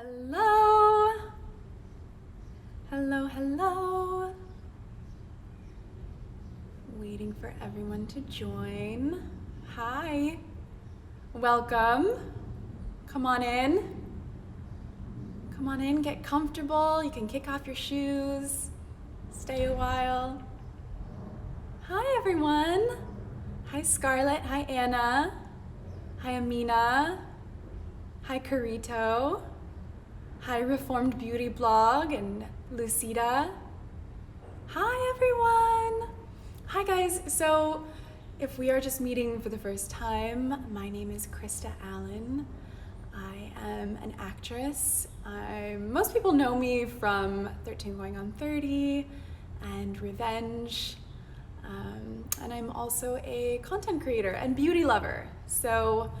Hello. Hello, hello. Waiting for everyone to join. Hi. Welcome. Come on in. Come on in, get comfortable. You can kick off your shoes. Stay a while. Hi, everyone. Hi, Scarlett. Hi, Anna. Hi, Amina. Hi, Carito. Hi, Reformed Beauty Blog and Lucida. Hi, everyone. Hi, guys. So, if we are just meeting for the first time, my name is Krista Allen. I am an actress. Most people know me from 13 Going on 30 and Revenge. And I'm also a content creator and beauty lover. So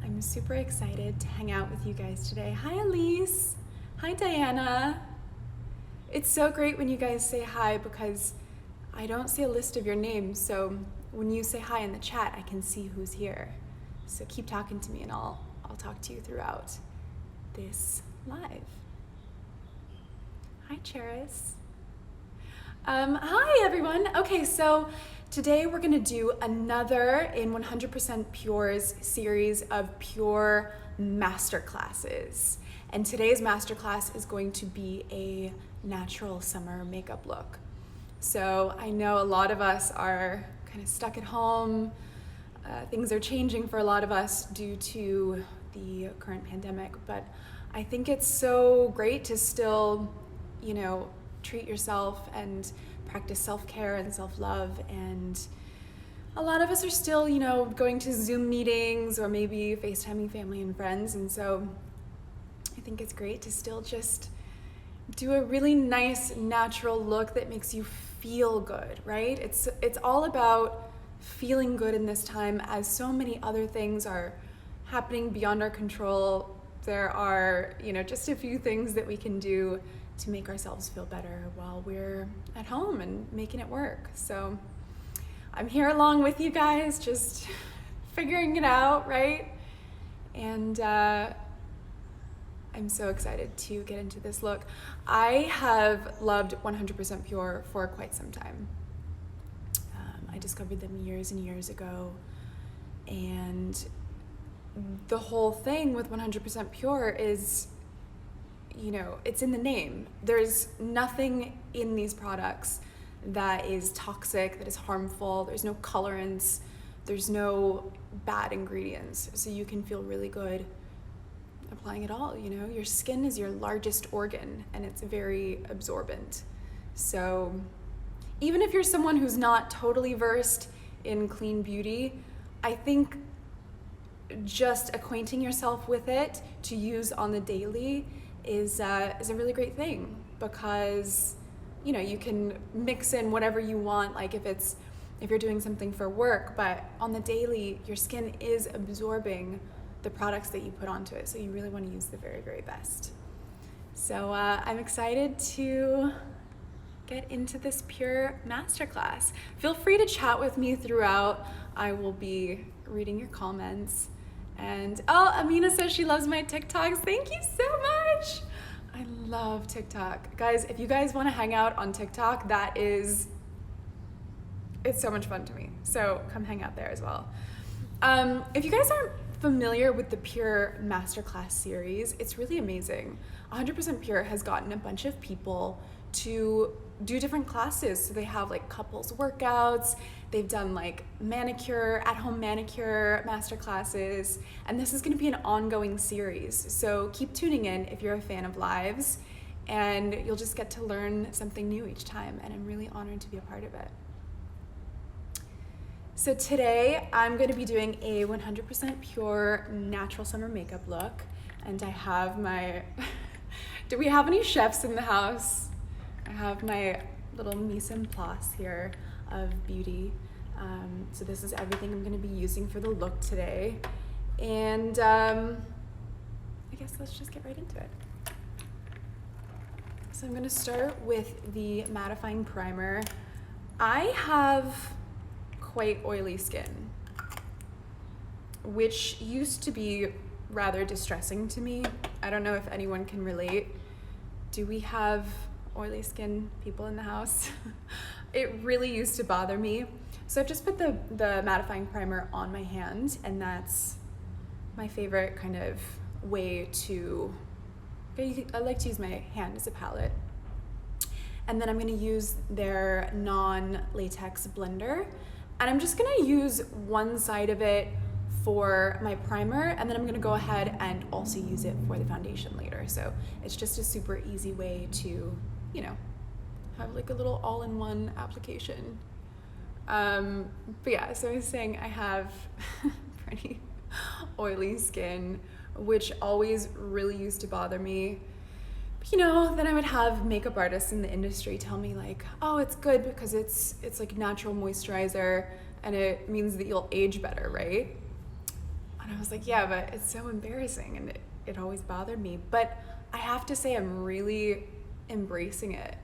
I'm super excited to hang out with you guys today. Hi, Elise. Hi, Diana. It's so great when you guys say hi because I don't see a list of your names. So when you say hi in the chat, I can see who's here. So keep talking to me and I'll talk to you throughout this live. Hi, Cheris. Hi, everyone. Okay, so today we're gonna do another in 100% Pure's series of Pure masterclasses. And today's masterclass is going to be a natural summer makeup look. So I know a lot of us are kind of stuck at home. Things are changing for a lot of us due to the current pandemic, but I think it's so great to still, treat yourself and practice self-care and self-love. And a lot of us are still, going to Zoom meetings or maybe FaceTiming family and friends. And so I think it's great to still just do a really nice natural look that makes you feel good, right? It's all about feeling good in this time as so many other things are happening beyond our control. There are, just a few things that we can do to make ourselves feel better while we're at home and making it work. So I'm here along with you guys, just figuring it out, right? And I'm so excited to get into this look. I have loved 100% Pure for quite some time. I discovered them years and years ago, and the whole thing with 100% Pure is, it's in the name. There's nothing in these products that is toxic, that is harmful. There's no colorants. There's no bad ingredients. So you can feel really good applying it all. Your skin is your largest organ and it's very absorbent. So even if you're someone who's not totally versed in clean beauty, I think just acquainting yourself with it to use on the daily is a really great thing, because you can mix in whatever you want, like if you're doing something for work, but on the daily your skin is absorbing the products that you put onto it, so you really want to use the very, very best. So I'm excited to get into this Pure masterclass. Feel free to chat with me throughout. I will be reading your comments. And Amina says she loves my TikToks. Thank you so much. I love TikTok. Guys, if you guys want to hang out on TikTok, it's so much fun to me. So come hang out there as well. If you guys aren't familiar with the Pure Masterclass series, it's really amazing. 100% Pure has gotten a bunch of people to do different classes. So they have like couples workouts, they've done like at-home manicure masterclasses, and this is gonna be an ongoing series. So keep tuning in if you're a fan of lives, and you'll just get to learn something new each time, and I'm really honored to be a part of it. So today I'm going to be doing a 100% Pure natural summer makeup look, and I have my, do we have any chefs in the house? I have my little mise en place here of beauty. So this is everything I'm going to be using for the look today. And I guess let's just get right into it. So I'm going to start with the mattifying primer. I have quite oily skin, which used to be rather distressing to me. I don't know if anyone can relate. Do we have oily skin people in the house? It really used to bother me. So I've just put the mattifying primer on my hand, and that's my favorite kind of way to, I like to use my hand as a palette. And then I'm gonna use their non-latex blender, and I'm just gonna use one side of it for my primer, and then I'm gonna go ahead and also use it for the foundation later. So it's just a super easy way to, you know, have like a little all-in-one application. But yeah, so I was saying I have pretty oily skin, which always really used to bother me. But, you know, then I would have makeup artists in the industry tell me like, oh, it's good because it's like natural moisturizer and it means that you'll age better, right? And I was like, yeah, but it's so embarrassing and it always bothered me. But I have to say I'm really embracing it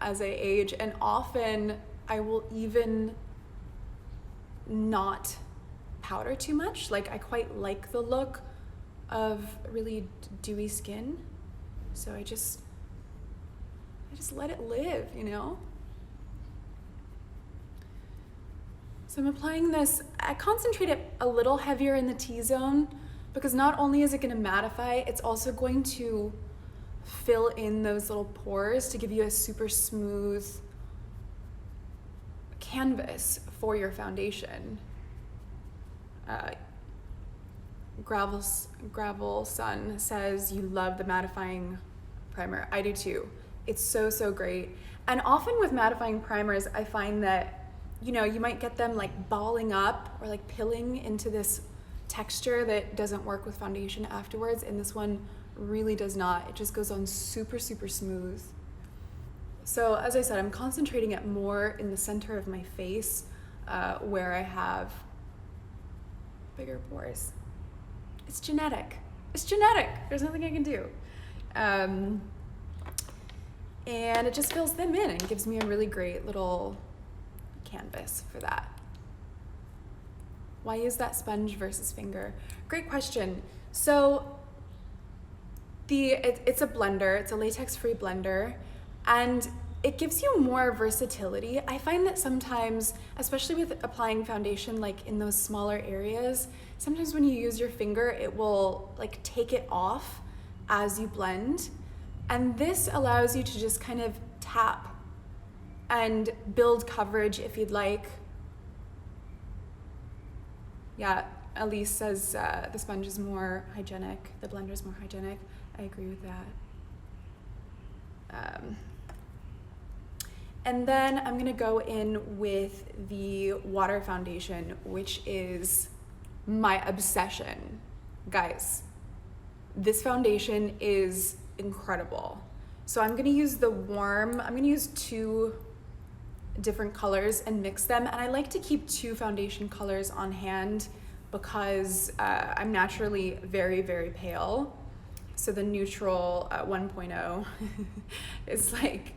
as I age, and often I will even not powder too much. Like I quite like the look of really dewy skin. So I just let it live, you know? So I'm applying this, I concentrate it a little heavier in the T-zone because not only is it gonna mattify, it's also going to fill in those little pores to give you a super smooth canvas for your foundation. Gravel Sun says you love the mattifying primer. I do too. It's so great. And often with mattifying primers, I find that, you know, you might get them like balling up or like pilling into this texture that doesn't work with foundation afterwards, and this one really does not. It just goes on super smooth. So as I said, I'm concentrating it more in the center of my face where I have bigger pores. It's genetic. It's genetic. There's nothing I can do. And it just fills them in and gives me a really great little canvas for that. Why use that sponge versus finger? Great question. So it's a blender, it's a latex-free blender, and it gives you more versatility. I find that sometimes, especially with applying foundation like in those smaller areas, sometimes when you use your finger, it will like take it off as you blend. And this allows you to just kind of tap and build coverage if you'd like. Yeah, Elise says the sponge is more hygienic, the blender is more hygienic. I agree with that. And then I'm gonna go in with the water foundation, which is my obsession. Guys, this foundation is incredible. So I'm gonna use the warm, I'm gonna use 2 different colors and mix them. And I like to keep 2 foundation colors on hand because I'm naturally very pale. So the neutral 1.0 is like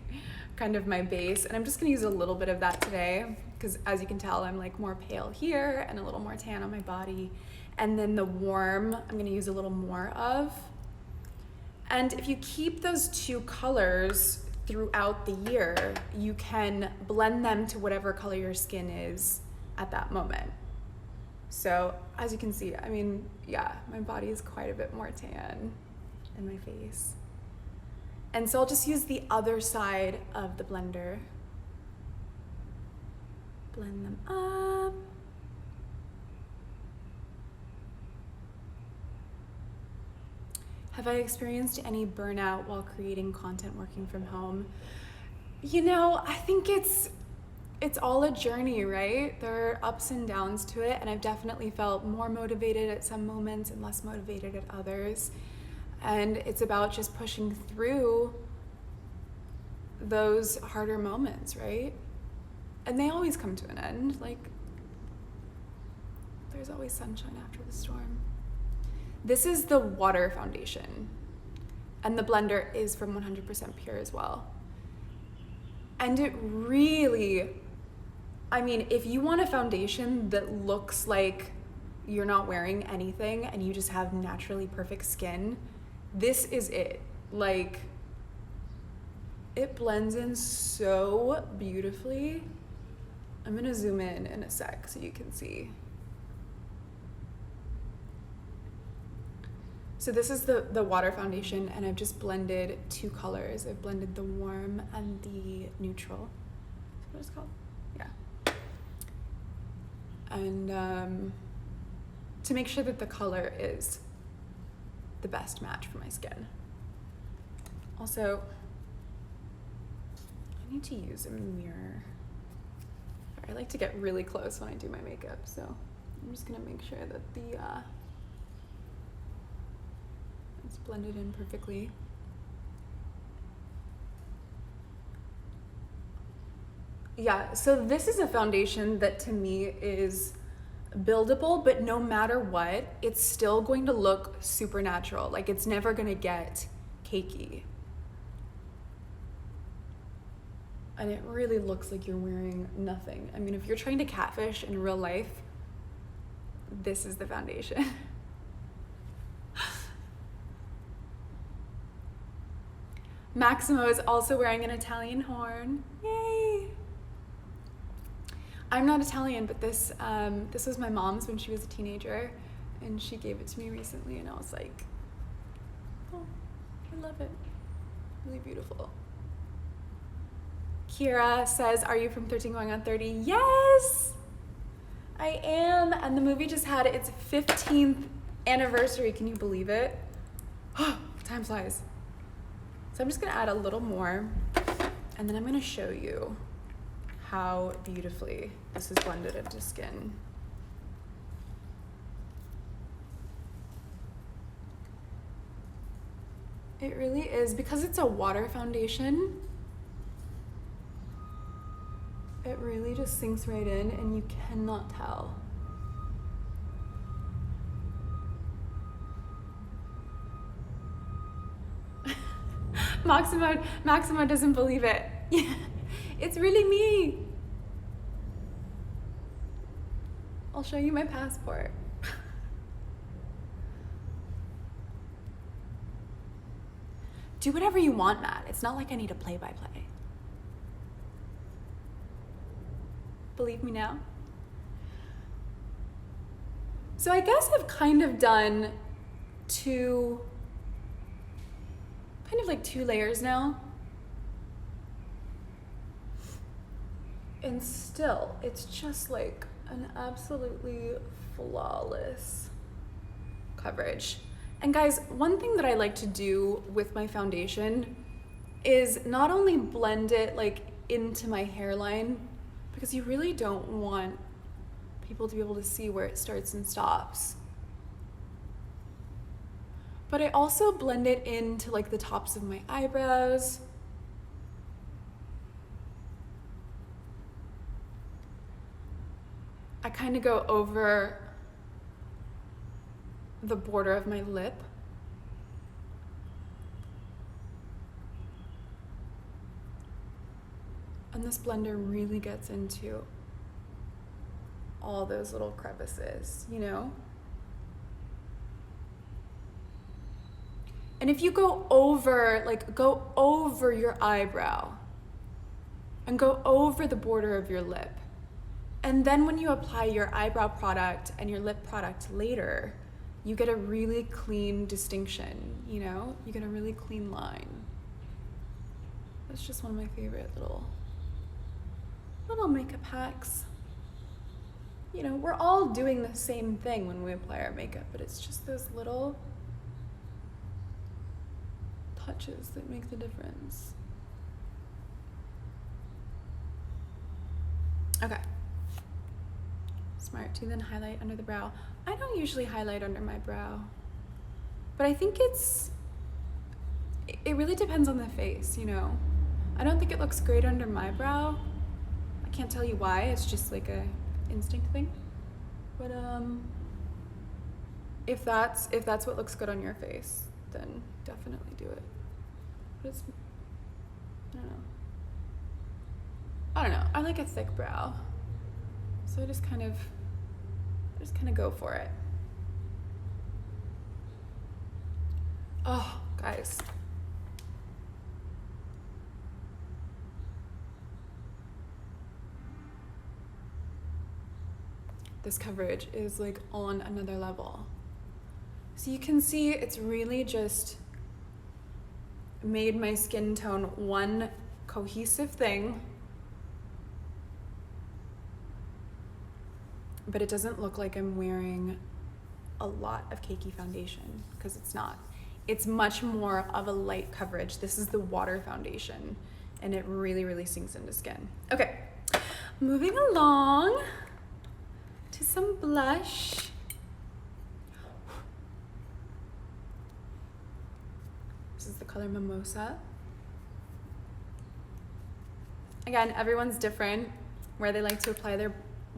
kind of my base. And I'm just gonna use a little bit of that today because as you can tell, I'm like more pale here and a little more tan on my body. And then the warm, I'm gonna use a little more of. And if you keep those 2 colors throughout the year, you can blend them to whatever color your skin is at that moment. So as you can see, I mean, yeah, my body is quite a bit more tan in my face. And so I'll just use the other side of the blender. Blend them up. Have I experienced any burnout while creating content working from home? You know, I think it's all a journey, right? There are ups and downs to it, and I've definitely felt more motivated at some moments and less motivated at others. And it's about just pushing through those harder moments, right? And they always come to an end. Like, there's always sunshine after the storm. This is the water foundation, and the blender is from 100% pure as well. And it really, I mean, if you want a foundation that looks like you're not wearing anything and you just have naturally perfect skin, this is it. Like, it blends in so beautifully. I'm gonna zoom in a sec so you can see. So this is the water foundation, and I've just blended 2 colors. I've blended the warm and the neutral. Is that what it's called? Yeah. And to make sure that the color is the best match for my skin. Also, I need to use a mirror. I like to get really close when I do my makeup, so I'm just gonna make sure that it's blended in perfectly. Yeah, so this is a foundation that to me is buildable, but no matter what, it's still going to look super natural. Like, it's never gonna get cakey. And it really looks like you're wearing nothing. I mean, if you're trying to catfish in real life, this is the foundation. Maximo is also wearing an Italian horn. Yay! I'm not Italian, but this was my mom's when she was a teenager, and she gave it to me recently, and I was like, oh, I love it. Really beautiful. Kira says, are you from 13 going on 30? Yes, I am. And the movie just had its 15th anniversary. Can you believe it? Oh, time flies. So I'm just gonna add a little more, and then I'm gonna show you how beautifully this is blended into skin. It really is, because it's a water foundation, it really just sinks right in and you cannot tell. Maximo doesn't believe it. Yeah, it's really me. I'll show you my passport. Do whatever you want, Matt. It's not like I need a play-by-play. Believe me now? So I guess I've kind of done two layers now. And still, it's just like an absolutely flawless coverage. And guys, one thing that I like to do with my foundation is not only blend it like into my hairline, because you really don't want people to be able to see where it starts and stops, but I also blend it into like the tops of my eyebrows. I kind of go over the border of my lip. And this blender really gets into all those little crevices, you know? And if you go over your eyebrow and go over the border of your lip, and then when you apply your eyebrow product and your lip product later, you get a really clean distinction, you know? You get a really clean line. That's just one of my favorite little makeup hacks. You know, we're all doing the same thing when we apply our makeup, but it's just those little touches that make the difference. Okay. Smart to then highlight under the brow. I don't usually highlight under my brow, but I think it really depends on the face, you know? I don't think it looks great under my brow. I can't tell you why, it's just like a instinct thing. But if that's what looks good on your face, then definitely do it. But it's, I don't know. I like a thick brow. So I just kind of just kind of go for it. Oh, guys. This coverage is like on another level. So you can see it's really just made my skin tone one cohesive thing, but it doesn't look like I'm wearing a lot of cakey foundation, because it's not. It's much more of a light coverage. This is the water foundation, and it really, really sinks into skin. Okay, moving along to some blush. This is the color Mimosa. Again, everyone's different where they like to apply their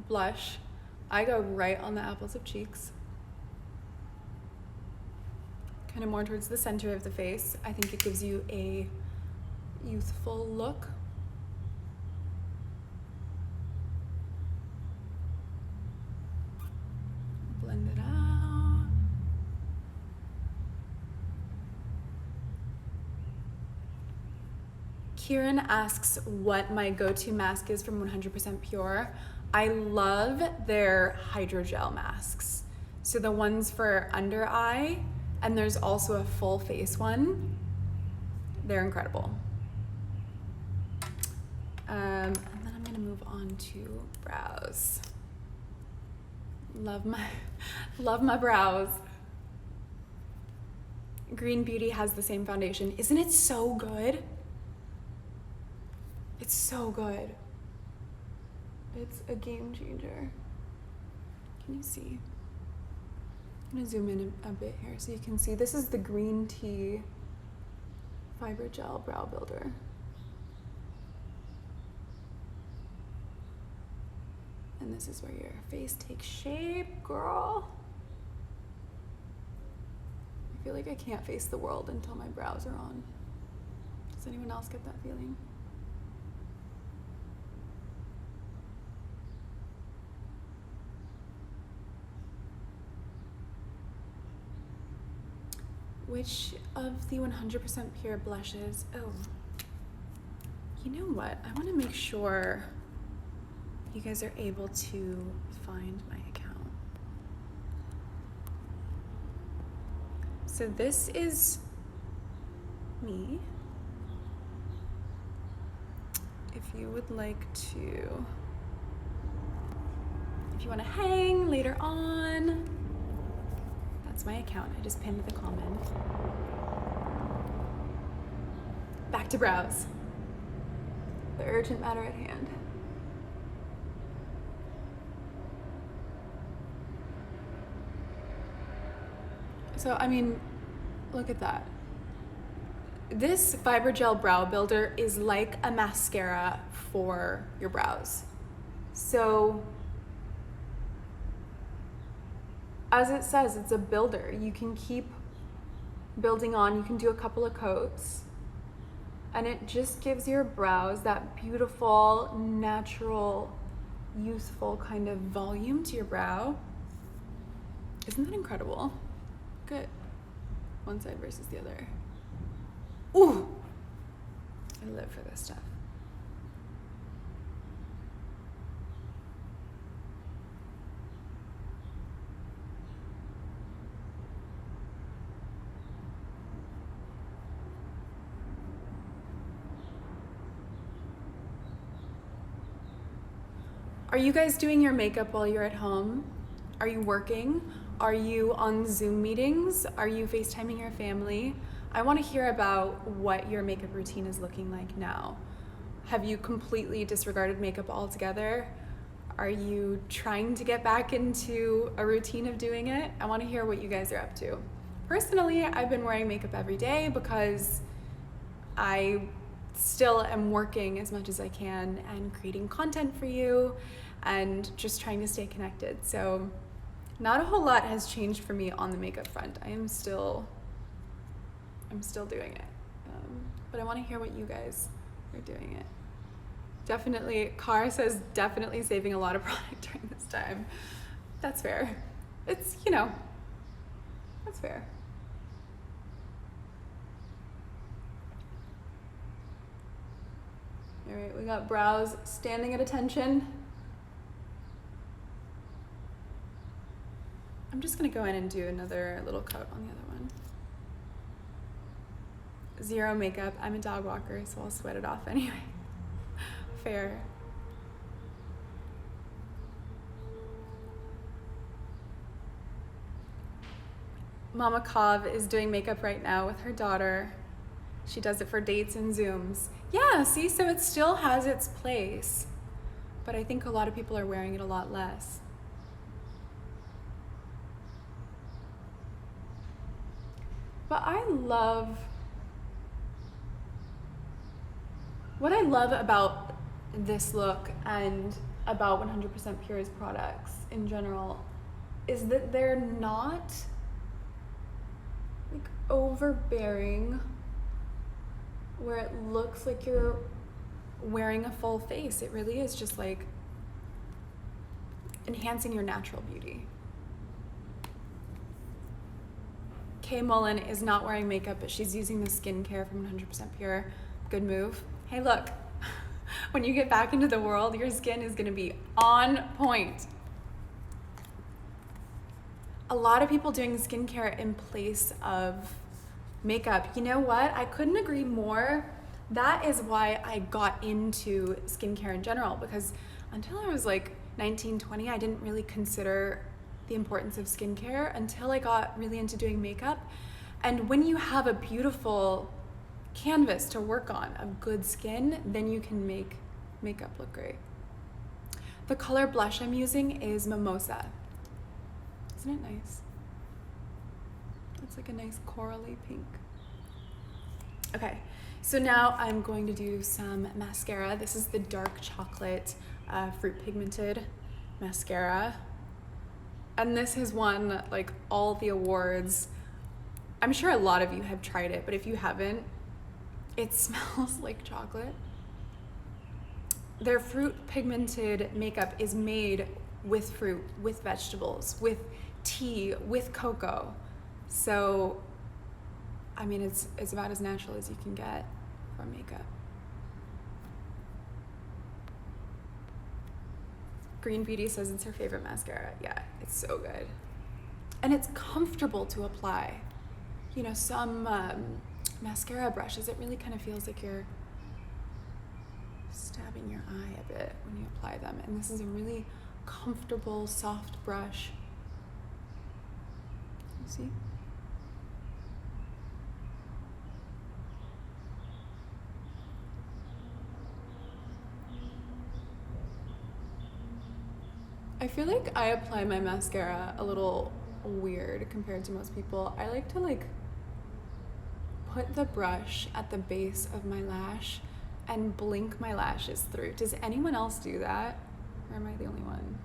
blush. I go right on the apples of cheeks, kind of more towards the center of the face. I think it gives you a youthful look. Blend it out. Kieran asks what my go-to mask is from 100% Pure. I love their hydrogel masks. So the ones for under eye, and there's also a full face one. They're incredible. And then I'm gonna move on to brows. Love my brows. Green Beauty has the same foundation. Isn't it so good? It's so good. It's a game changer. Can you see? I'm gonna zoom in a bit here so you can see. This is the Green Tea Fiber Gel Brow Builder. And this is where your face takes shape, girl. I feel like I can't face the world until my brows are on. Does anyone else get that feeling? Which of the 100% Pure blushes? Oh, you know what? I want to make sure you guys are able to find my account. So this is me. If you would like to, if you want to hang later on, that's my account. I just pinned the comment. Back to brows. The urgent matter at hand. So, I mean, look at that. This Fiber Gel Brow Builder is like a mascara for your brows. So, as it says, it's a builder. You can keep building on. You can do a couple of coats. And it just gives your brows that beautiful, natural, youthful kind of volume to your brow. Isn't that incredible? Good. One side versus the other. Ooh! I live for this stuff. Are you guys doing your makeup while you're at home? Are you working? Are you on Zoom meetings? Are you FaceTiming your family? I want to hear about what your makeup routine is looking like now. Have you completely disregarded makeup altogether? Are you trying to get back into a routine of doing it? I want to hear what you guys are up to. Personally, I've been wearing makeup every day because I still am working as much as I can and creating content for you and just trying to stay connected. So not a whole lot has changed for me on the makeup front. I'm still doing it. But I want to hear what you guys are doing it. Definitely, Cara says definitely saving a lot of product during this time. That's fair. It's, you know, that's fair. All right, we got brows standing at attention. I'm just gonna go in and do another little coat on the other one. Zero makeup. I'm a dog walker, so I'll sweat it off anyway. Fair. Mama Kav is doing makeup right now with her daughter. She does it for dates and Zooms. Yeah, see, so it still has its place, but I think a lot of people are wearing it a lot less. But what I love about this look and about 100% Pure's products in general is that they're not like overbearing where it looks like you're wearing a full face. It really is just like enhancing your natural beauty. Kay Mullen is not wearing makeup, but she's using the skincare from 100% Pure. Good move. Hey, look, when you get back into the world, your skin is gonna be on point. A lot of people doing skincare in place of makeup. You know what? I couldn't agree more. That is why I got into skincare in general, because until I was like 19, 20, I didn't really consider the importance of skincare until I got really into doing makeup. And when you have a beautiful canvas to work on of good skin, then you can make makeup look great. The color blush I'm using is Mimosa. Isn't it nice? It's like a nice corally pink. Okay, so now I'm going to do some mascara. This is the dark chocolate fruit pigmented mascara. And this has won like all the awards. I'm sure a lot of you have tried it, but if you haven't, it smells like chocolate. Their fruit pigmented makeup is made with fruit, with vegetables, with tea, with cocoa. So, I mean, it's about as natural as you can get from makeup. Green Beauty says it's her favorite mascara. Yeah, it's so good. And it's comfortable to apply. You know, some mascara brushes, it really kind of feels like you're stabbing your eye a bit when you apply them. And this is a really comfortable, soft brush. You see? I feel like I apply my mascara a little weird compared to most people. I like to like put the brush at the base of my lash and blink my lashes through. Does anyone else do that? Or am I the only one?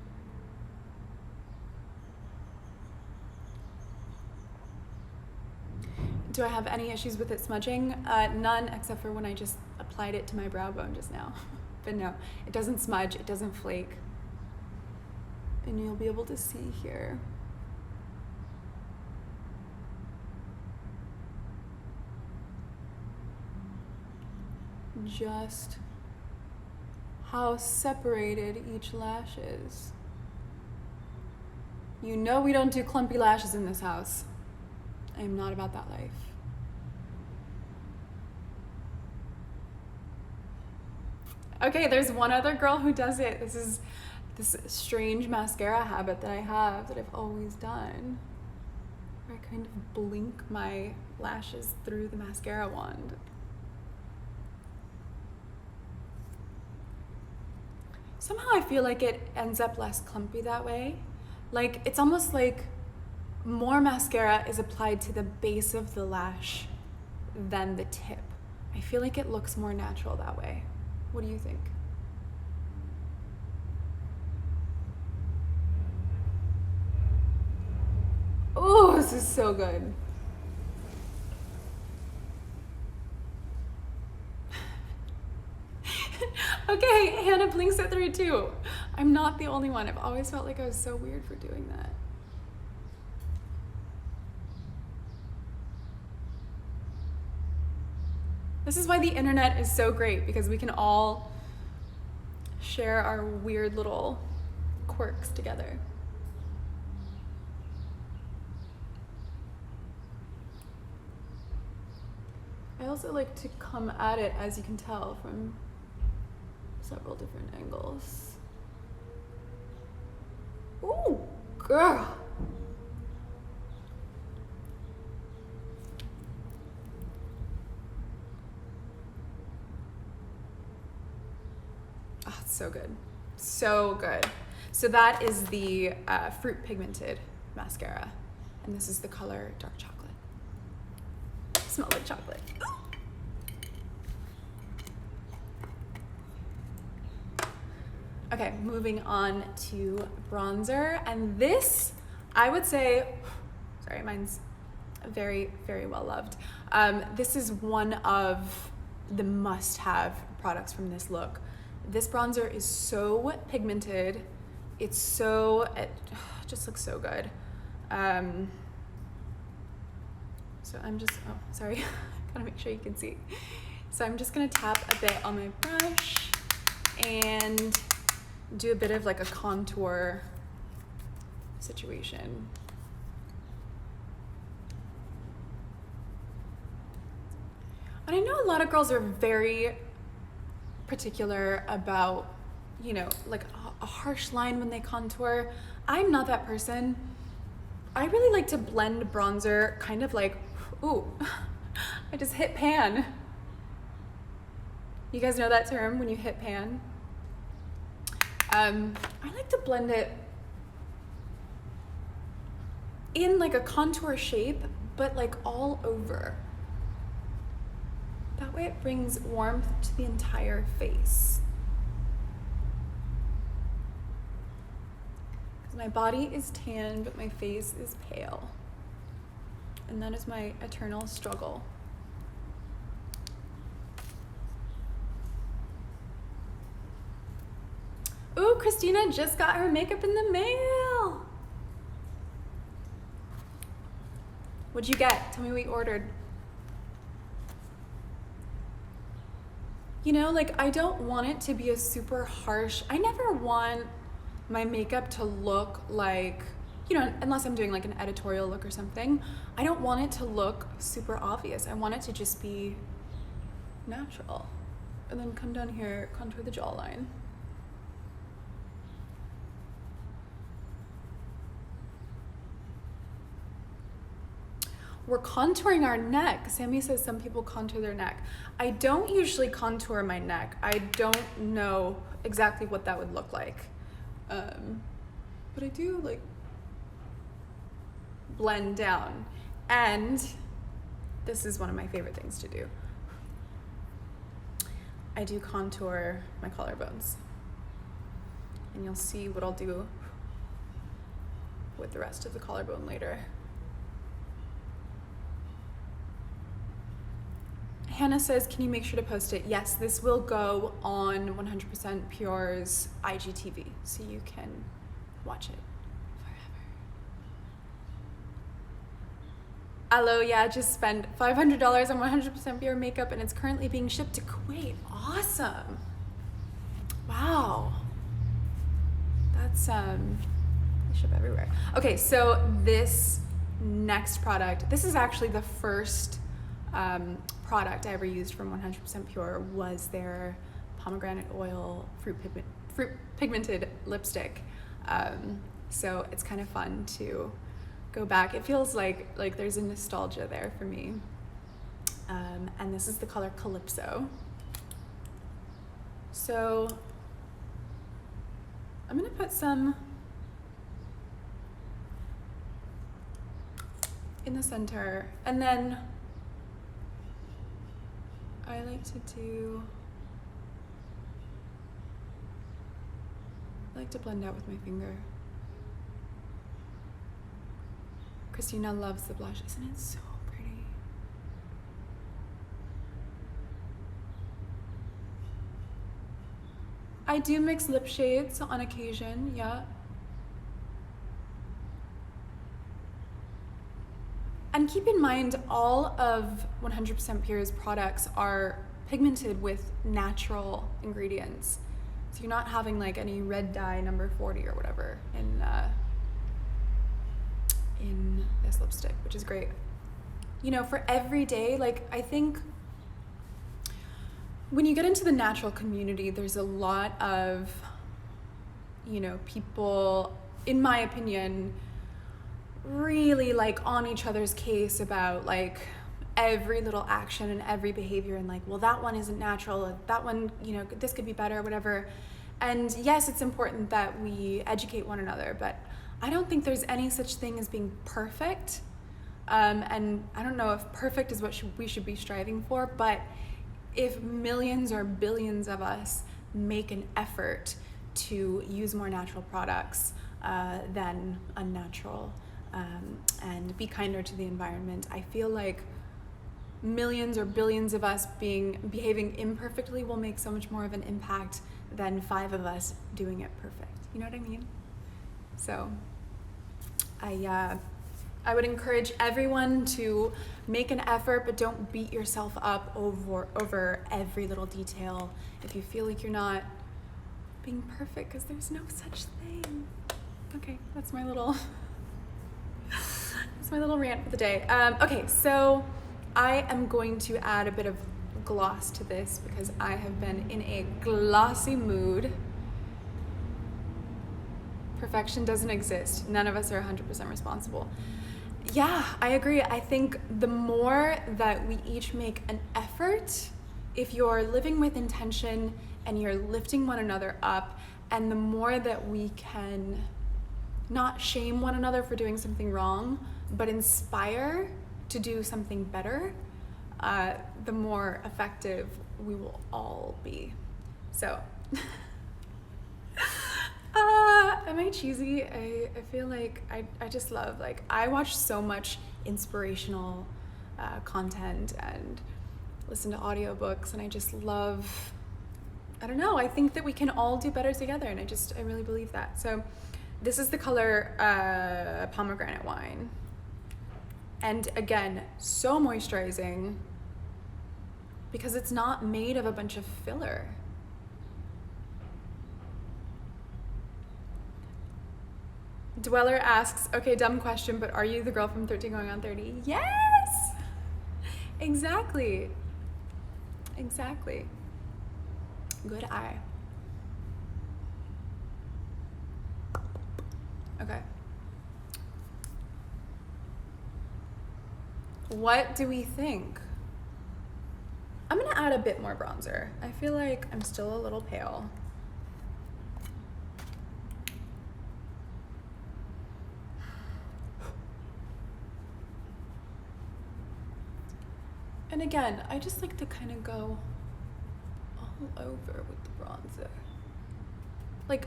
Do I have any issues with it smudging? None, except for when I just applied it to my brow bone just now. But no, it doesn't smudge, it doesn't flake. And you'll be able to see here. Just how separated each lash is. You know we don't do clumpy lashes in this house. I am not about that life. Okay, there's one other girl who does it. This is this strange mascara habit that I have that I've always done, where I kind of blink my lashes through the mascara wand. Somehow I feel like it ends up less clumpy that way. Like, it's almost like more mascara is applied to the base of the lash than the tip. I feel like it looks more natural that way. What do you think? Oh, this is so good. Okay, Hannah blinks it through too. I'm not the only one. I've always felt like I was so weird for doing that. This is why the internet is so great, because we can all share our weird little quirks together. I also like to come at it, as you can tell, from several different angles. Ooh, girl. Oh, it's so good. So good. So that is the Fruit Pigmented Mascara. And this is the color Dark Chocolate. Smells like chocolate. Okay, moving on to bronzer. And this, I would say, sorry, mine's very, very well loved. This is one of the must-have products from this look. This bronzer is so pigmented. It just looks so good. So I'm just, oh, sorry. Gotta make sure you can see. So I'm just gonna tap a bit on my brush and do a bit of like a contour situation. And I know a lot of girls are very particular about, you know, like a harsh line when they contour. I'm not that person. I really like to blend bronzer kind of like, ooh, I just hit pan. You guys know that term when you hit pan? I like to blend it in like a contour shape, but like all over. That way it brings warmth to the entire face. Because my body is tan, but my face is pale. And that is my eternal struggle. Ooh, Christina just got her makeup in the mail. What'd you get? Tell me what you ordered. You know, like, I don't want it to be a super harsh, I never want my makeup to look like, you know, unless I'm doing like an editorial look or something, I don't want it to look super obvious. I want it to just be natural. And then come down here, contour the jawline. We're contouring our neck. Sammy says some people contour their neck. I don't usually contour my neck. I don't know exactly what that would look like. But I do like blend down. And this is one of my favorite things to do. I do contour my collarbones. And you'll see what I'll do with the rest of the collarbone later. Hannah says, can you make sure to post it? Yes, this will go on 100% Pure's IGTV, so you can watch it forever. Alo, yeah, just spent $500 on 100% Pure makeup, and it's currently being shipped to Kuwait. Awesome. Wow. That's, they ship everywhere. Okay, so this next product, this is actually the first product I ever used from 100% Pure, was their pomegranate oil fruit pigmented lipstick. So it's kind of fun to go back. It feels like there's a nostalgia there for me. And this is the color Calypso. So I'm gonna put some in the center, and then I like to blend out with my finger. Christina loves the blush. Isn't it so pretty? I do mix lip shades on occasion, yeah. And keep in mind, all of 100% Pure's products are pigmented with natural ingredients. So you're not having like any red dye number 40 or whatever in this lipstick, which is great. You know, for every day, like I think when you get into the natural community, there's a lot of, you know, people, in my opinion, really like on each other's case about like every little action and every behavior and like, well, that one isn't natural, that one, you know, this could be better, whatever. And yes, it's important that we educate one another, but I don't think there's any such thing as being perfect. And I don't know if perfect is what we should be striving for, but if millions or billions of us make an effort to use more natural products than unnatural, and be kinder to the environment, I feel like millions or billions of us behaving imperfectly will make so much more of an impact than 5 of us doing it perfect. You know what I mean? So I would encourage everyone to make an effort, but don't beat yourself up over every little detail if you feel like you're not being perfect, because there's no such thing. Okay, that's my little rant for the day. Okay, so I am going to add a bit of gloss to this because I have been in a glossy mood. Perfection doesn't exist. None of us are 100% responsible. Yeah, I agree. I think the more that we each make an effort, if you're living with intention and you're lifting one another up, and the more that we can not shame one another for doing something wrong, but inspire to do something better, the more effective we will all be. So, am I cheesy? I feel like I just love, like, I watch so much inspirational content and listen to audiobooks, and I just love, I don't know, I think that we can all do better together, and I really believe that. So this is the color Pomegranate Wine. And again, so moisturizing because it's not made of a bunch of filler. Dweller asks, okay, dumb question, but are you the girl from 13 going on 30? Yes! Exactly. Exactly. Good eye. Okay. What do we think? I'm gonna add a bit more bronzer. I feel like I'm still a little pale. And again, I just like to kind of go all over with the bronzer. Like,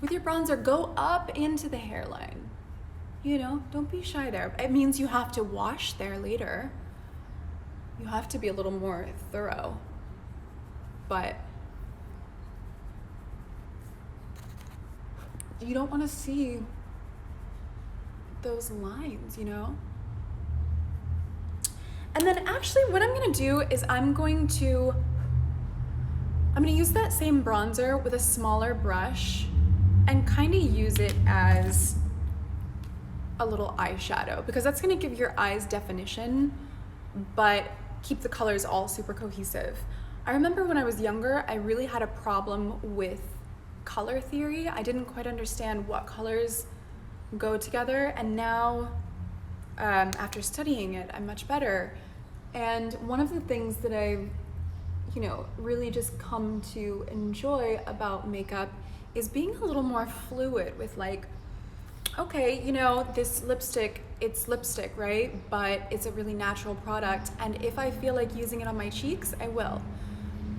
with your bronzer, go up into the hairline. You know, don't be shy there. It means you have to wash there later. You have to be a little more thorough. But you don't want to see those lines, you know? And then actually what I'm gonna do is I'm gonna use that same bronzer with a smaller brush and kind of use it as a little eyeshadow, because that's gonna give your eyes definition, but keep the colors all super cohesive. I remember when I was younger, I really had a problem with color theory. I didn't quite understand what colors go together, and now after studying it, I'm much better. And one of the things that I've, really just come to enjoy about makeup is being a little more fluid with, like, okay, this lipstick, it's lipstick, right? But it's a really natural product. And if I feel like using it on my cheeks, I will.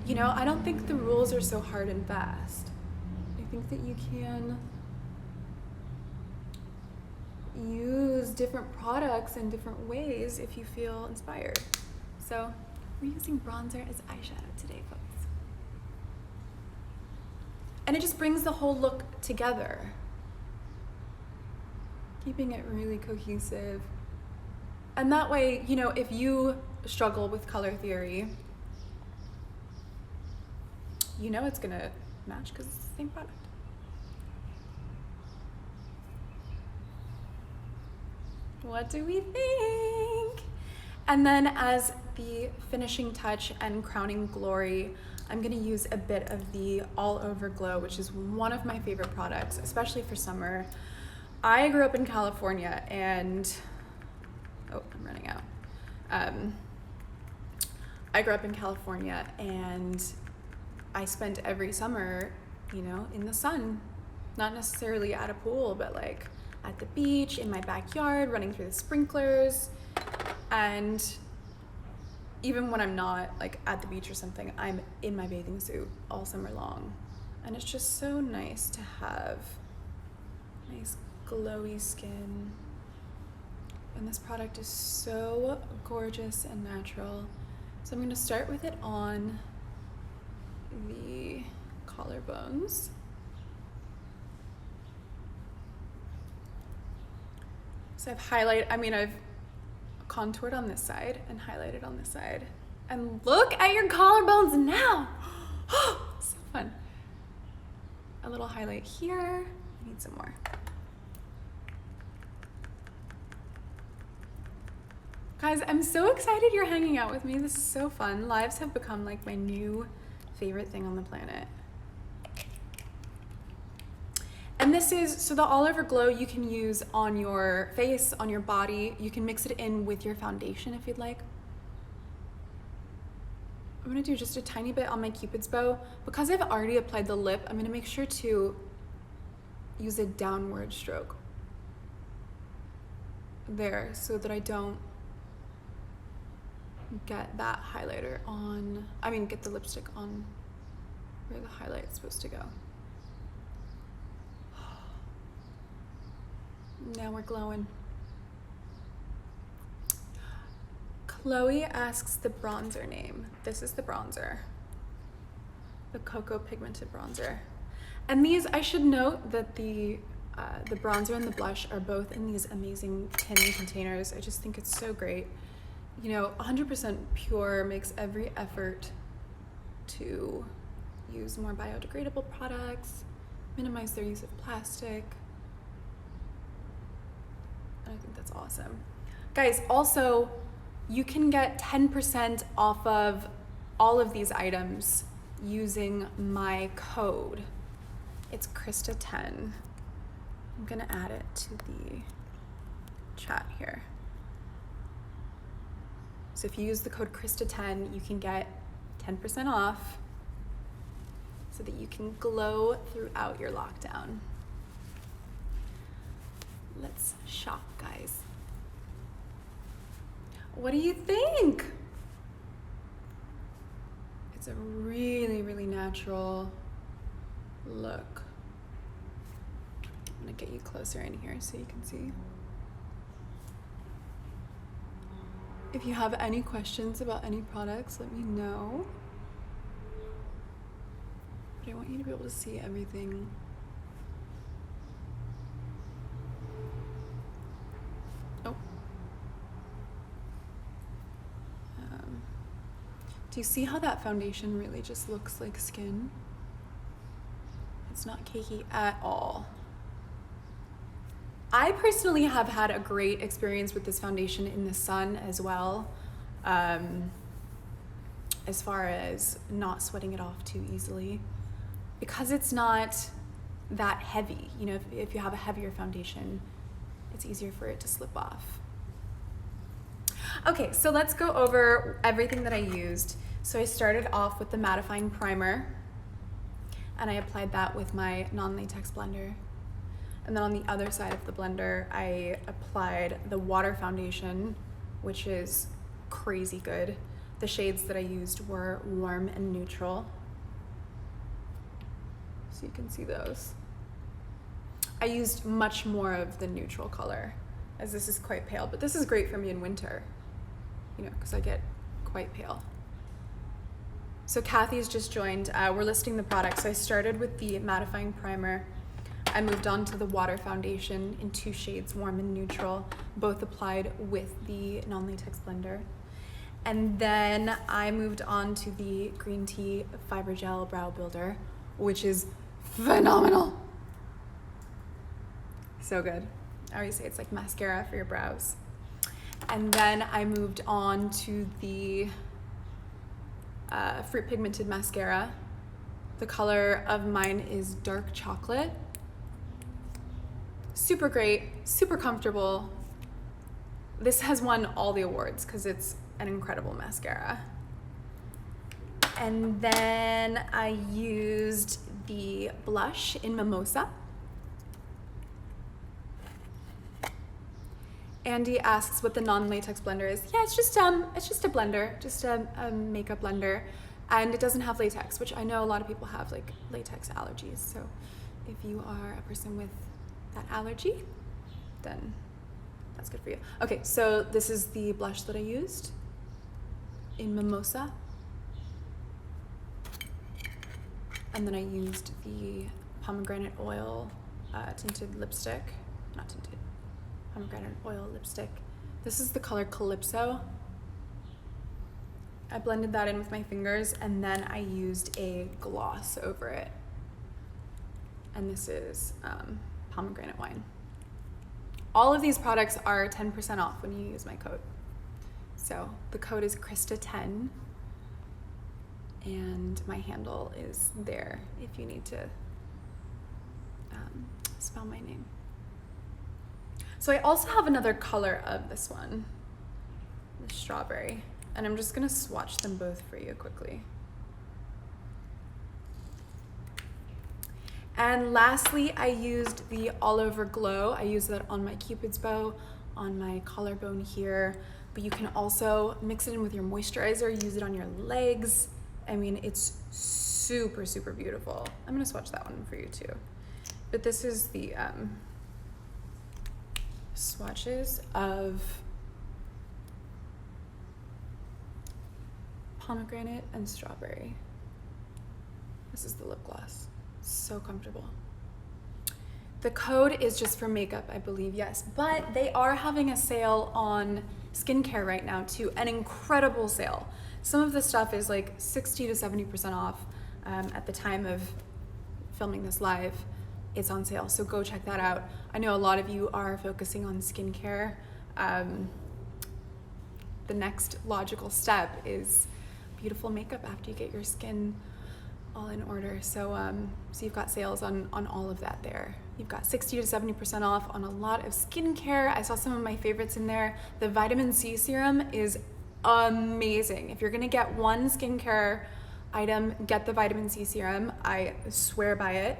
I don't think the rules are so hard and fast. I think that you can use different products in different ways if you feel inspired. So we're using bronzer as eyeshadow today, folks. And it just brings the whole look together, keeping it really cohesive. And that way, you know, if you struggle with color theory, you know it's gonna match because it's the same product. What do we think? And then as the finishing touch and crowning glory, I'm gonna use a bit of the All Over Glow, which is one of my favorite products, especially for summer. I grew up in California and, oh, I'm running out. I grew up in California and I spent every summer, you know, in the sun, not necessarily at a pool, but like at the beach, in my backyard, running through the sprinklers. And even when I'm not like at the beach or something, I'm in my bathing suit all summer long. And it's just so nice to have nice glowy skin. And this product is so gorgeous and natural. So I'm gonna start with it on the collarbones. So I've contoured on this side and highlighted on this side. And look at your collarbones now. So fun. A little highlight here. I need some more. Guys, I'm so excited you're hanging out with me. This is so fun. Lives have become like my new favorite thing on the planet. And this is, so the All Over Glow you can use on your face, on your body. You can mix it in with your foundation if you'd like. I'm gonna do just a tiny bit on my Cupid's bow. Because I've already applied the lip, I'm gonna make sure to use a downward stroke there so that I don't get that highlighter on, get the lipstick on where the highlight's supposed to go. Now we're glowing. Chloe asks the bronzer name. This is the bronzer. The Cocoa Pigmented Bronzer. And these, I should note that the bronzer and the blush are both in these amazing tin containers. I just think it's so great. You know, 100% pure, makes every effort to use more biodegradable products, minimize their use of plastic. And I think that's awesome. Guys, also, you can get 10% off of all of these items using my code. It's Krista10. I'm gonna add it to the chat here. So if you use the code Krista10, you can get 10% off so that you can glow throughout your lockdown. Let's shop, guys. What do you think? It's a really, really natural look. I'm gonna get you closer in here so you can see. If you have any questions about any products, let me know. But I want you to be able to see everything. Oh. Do you see how that foundation really just looks like skin? It's not cakey at all. I personally have had a great experience with this foundation in the sun as well, as far as not sweating it off too easily, because it's not that heavy. You know, if you have a heavier foundation, it's easier for it to slip off. Okay, so let's go over everything that I used. So I started off with the mattifying primer, and I applied that with my non-latex blender. And then on the other side of the blender, I applied the water foundation, which is crazy good. The shades that I used were warm and neutral. So you can see those. I used much more of the neutral color, as this is quite pale, but this is great for me in winter, you know, because I get quite pale. So Kathy's just joined. We're listing the products. So I started with the mattifying primer. I moved on to the water foundation in 2 shades, warm and neutral, both applied with the non-latex blender. And then I moved on to the green tea fiber gel brow builder, which is phenomenal. So good. I always say it's like mascara for your brows. And then I moved on to the fruit pigmented mascara. The color of mine is dark chocolate. Super great, super comfortable. This has won all the awards because it's an incredible mascara. And then I used the blush in Mimosa. Andy asks what the non-latex blender is. Yeah, it's just a blender, just a makeup blender, and it doesn't have latex, which I know a lot of people have like latex allergies. So if you are a person with that allergy, then that's good for you. Okay, so this is the blush that I used in Mimosa, and then I used the pomegranate oil tinted lipstick, not tinted. Pomegranate oil lipstick. This is the color Calypso. I blended that in with my fingers and then I used a gloss over it. And this is pomegranate wine. All of these products are 10% off when you use my code. So the code is Krista10 and my handle is there if you need to spell my name. So I also have another color of this one, the strawberry, and I'm just gonna swatch them both for you quickly. And lastly, I used the All Over Glow. I used that on my Cupid's bow, on my collarbone here, but you can also mix it in with your moisturizer, use it on your legs. I mean, it's super, super beautiful. I'm gonna swatch that one for you too. But this is the, swatches of pomegranate and strawberry. This is the lip gloss. So comfortable. The code is just for makeup, I believe, yes, but they are having a sale on skincare right now too, an incredible sale. Some of the stuff is like 60 to 70% off. At the time of filming this live, it's on sale, so go check that out. I know a lot of you are focusing on skincare. The next logical step is beautiful makeup after you get your skin all in order. So you've got sales on all of that there. You've got 60 to 70% off on a lot of skincare. I saw some of my favorites in there. The vitamin C serum is amazing. If you're gonna get one skincare item, get the vitamin C serum. I swear by it.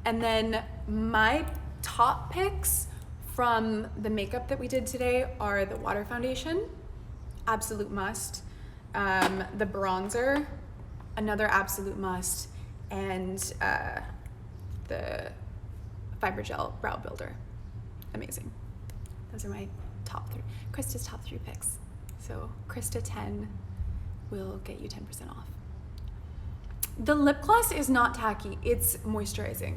And then my top picks from the makeup that we did today are the water foundation, absolute must. The bronzer, another absolute must. And the fiber gel brow builder, amazing. Those are my top 3, Krista's top 3 picks. So Krista10 will get you 10% off. The lip gloss is not tacky, it's moisturizing.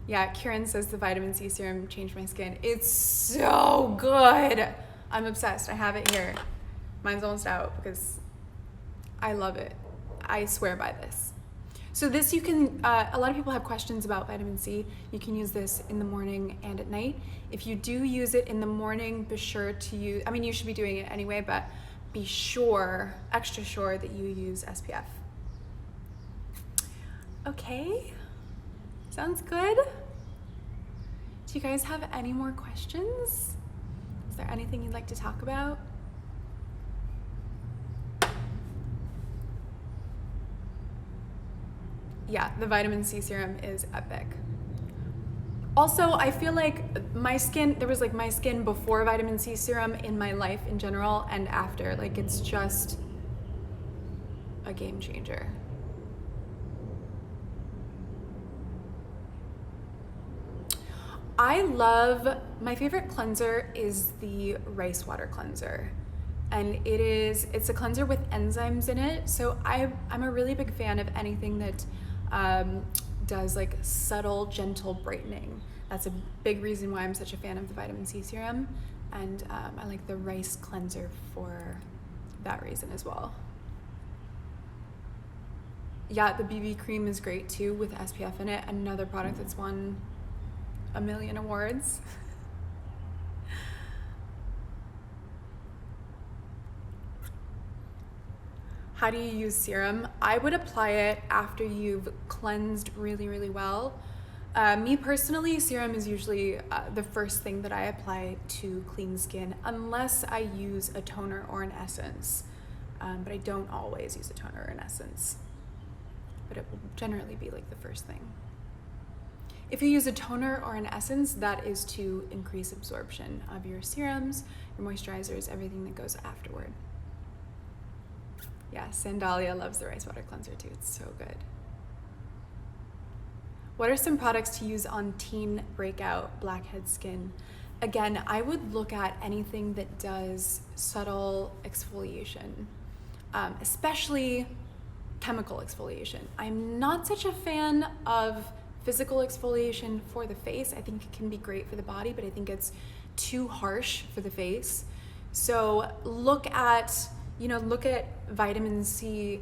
Yeah, Kieran says the vitamin C serum changed my skin. It's so good. I'm obsessed, I have it here. Mine's almost out because I love it. I swear by this. So this you can, a lot of people have questions about vitamin C. You can use this in the morning and at night. If you do use it in the morning, be sure to use, I mean, you should be doing it anyway, but be sure, extra sure that you use SPF. Okay, sounds good. Do you guys have any more questions? Is there anything you'd like to talk about? Yeah, the vitamin C serum is epic. Also, I feel like my skin, there was like my skin before vitamin C serum in my life in general and after, like it's just a game changer. I love, my favorite cleanser is the rice water cleanser. and it's a cleanser with enzymes in it. So I'm a really big fan of anything that does like subtle, gentle brightening. That's a big reason why I'm such a fan of the vitamin C serum, and I like the rice cleanser for that reason as well. Yeah, the BB cream is great too with SPF in it. Another product that's won a million awards. How do you use serum? I would apply it after you've cleansed really, really well. Me personally, serum is usually the first thing that I apply to clean skin, unless I use a toner or an essence. But I don't always use a toner or an essence. But it will generally be like the first thing. If you use a toner or an essence, that is to increase absorption of your serums, your moisturizers, everything that goes afterward. Yeah, Sandalia loves the rice water cleanser too. It's so good. What are some products to use on teen breakout blackhead skin? Again, I would look at anything that does subtle exfoliation, especially chemical exfoliation. I'm not such a fan of physical exfoliation for the face. I think it can be great for the body, but I think it's too harsh for the face. So look at vitamin C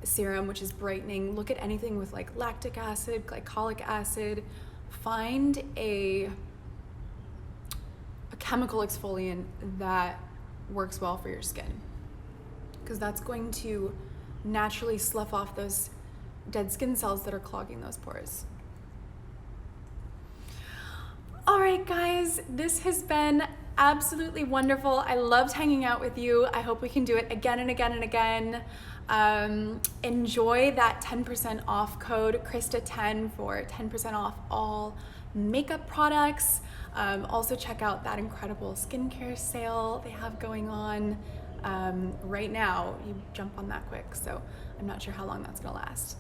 serum, which is brightening. Look at anything with like lactic acid, glycolic acid. Find a chemical exfoliant that works well for your skin, because that's going to naturally slough off those dead skin cells that are clogging those pores. All right, guys, this has been absolutely wonderful. I loved hanging out with you. I hope we can do it again and again and again. Enjoy that 10% off code, Krista10, for 10% off all makeup products. Also check out that incredible skincare sale they have going on right now. You jump on that quick, so I'm not sure how long that's gonna last.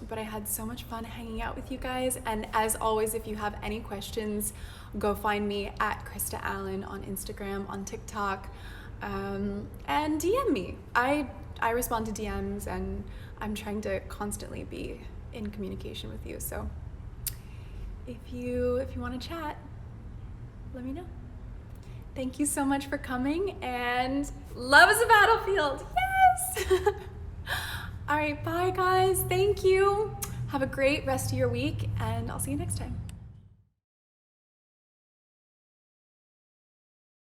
But I had so much fun hanging out with you guys, and as always, if you have any questions, go find me at Krista Allen on Instagram, on TikTok, and DM me. I respond to DMs, and I'm trying to constantly be in communication with you, so if you want to chat, let me know. Thank you so much for coming, and love is a battlefield. Yes. All right, bye guys. Thank you. Have a great rest of your week, and I'll see you next time.